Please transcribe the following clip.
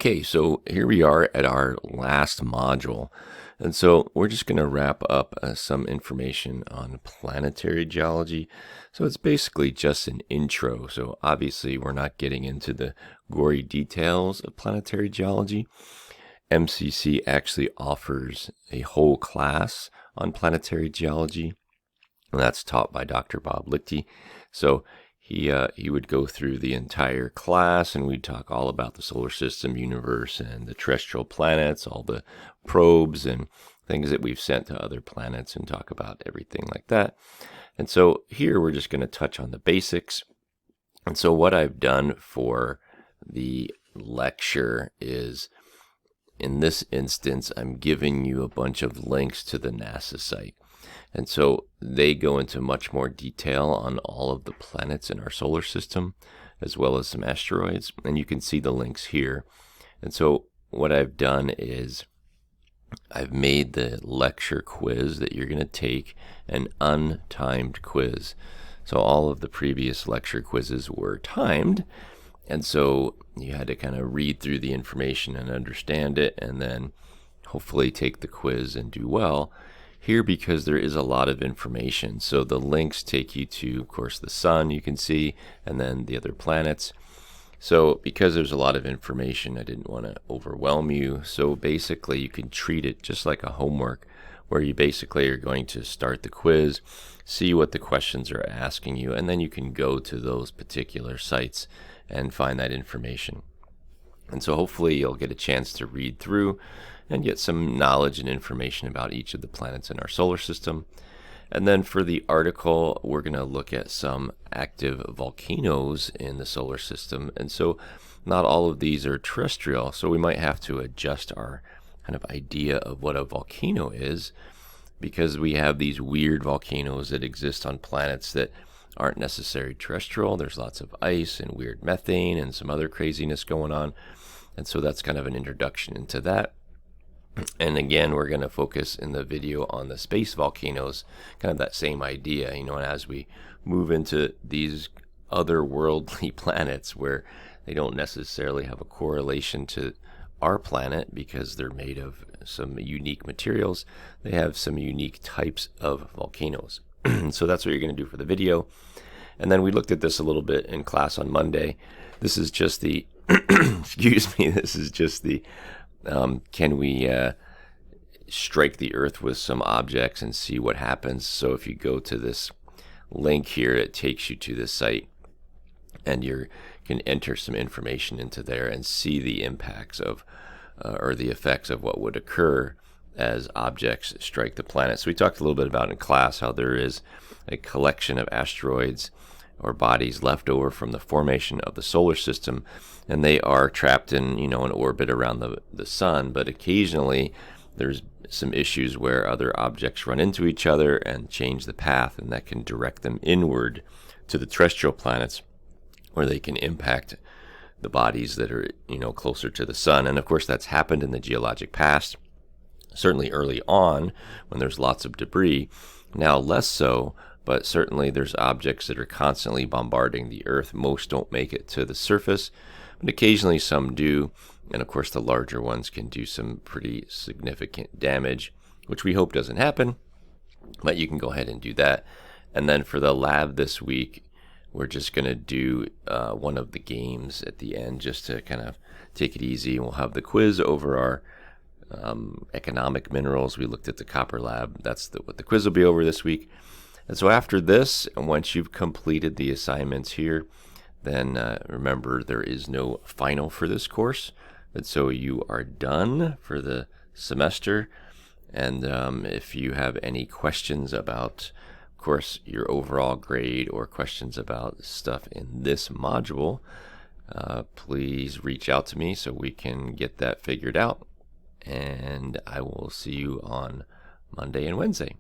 Okay, so here we are at our last module. And so we're just going to wrap up some information on planetary geology. So it's basically just an intro. So obviously we're not getting into the gory details of planetary geology. MCC actually offers a whole class on planetary geology, and that's taught by Dr. Bob Lichty. So he would go through the entire class, and we'd talk all about the solar system, universe, and the terrestrial planets, all the probes and things that we've sent to other planets, and talk about everything like that. And so here we're just going to touch on the basics. And so what I've done for the lecture is, in this instance, I'm giving you a bunch of links to the NASA site. And so they go into much more detail on all of the planets in our solar system, as well as some asteroids. And you can see the links here. And so what I've done is I've made the lecture quiz that you're going to take an untimed quiz. So all of the previous lecture quizzes were timed. And so you had to kind of read through the information and understand it, and then hopefully take the quiz and do well. Here, because there is a lot of information, so the links take you to, of course, the sun, you can see, and then the other planets. So because there's a lot of information, I didn't want to overwhelm you. So basically, you can treat it just like a homework, where you basically are going to start the quiz, see what the questions are asking you, and then you can go to those particular sites and find that information. And so hopefully you'll get a chance to read through and get some knowledge and information about each of the planets in our solar system. And then for the article, we're going to look at some active volcanoes in the solar system. And so not all of these are terrestrial, so we might have to adjust our kind of idea of what a volcano is, because we have these weird volcanoes that exist on planets that aren't necessarily terrestrial. There's lots of ice and weird methane and some other craziness going on. And so that's kind of an introduction into that. And again, we're going to focus in the video on the space volcanoes, kind of that same idea, and as we move into these otherworldly planets where they don't necessarily have a correlation to our planet because they're made of some unique materials, they have some unique types of volcanoes. So that's what you're going to do for the video. And then we looked at this a little bit in class on Monday. This is just the, excuse me, this is just the, can we strike the Earth with some objects and see what happens? So if you go to this link here, it takes you to this site, and you can enter some information into there and see the impacts of, or the effects of what would occur as objects strike the planet. So we talked a little bit about in class how there is a collection of asteroids or bodies left over from the formation of the solar system, and they are trapped in an orbit around the sun. But occasionally there's some issues where other objects run into each other and change the path, and that can direct them inward to the terrestrial planets, where they can impact the bodies that are closer to the sun. And of course that's happened in the geologic past, certainly early on when there's lots of debris. Now less so, but certainly there's objects that are constantly bombarding the Earth. Most don't make it to the surface, but occasionally some do. And of course the larger ones can do some pretty significant damage, which we hope doesn't happen, but you can go ahead and do that. And then for the lab this week, we're just going to do one of the games at the end, just to kind of take it easy. We'll have the quiz over our economic minerals. We looked at the copper lab. That's what the quiz will be over this week. And so after this, and once you've completed the assignments here, then remember, there is no final for this course. And so you are done for the semester. And if you have any questions about, of course, your overall grade, or questions about stuff in this module, please reach out to me so we can get that figured out. And I will see you on Monday and Wednesday.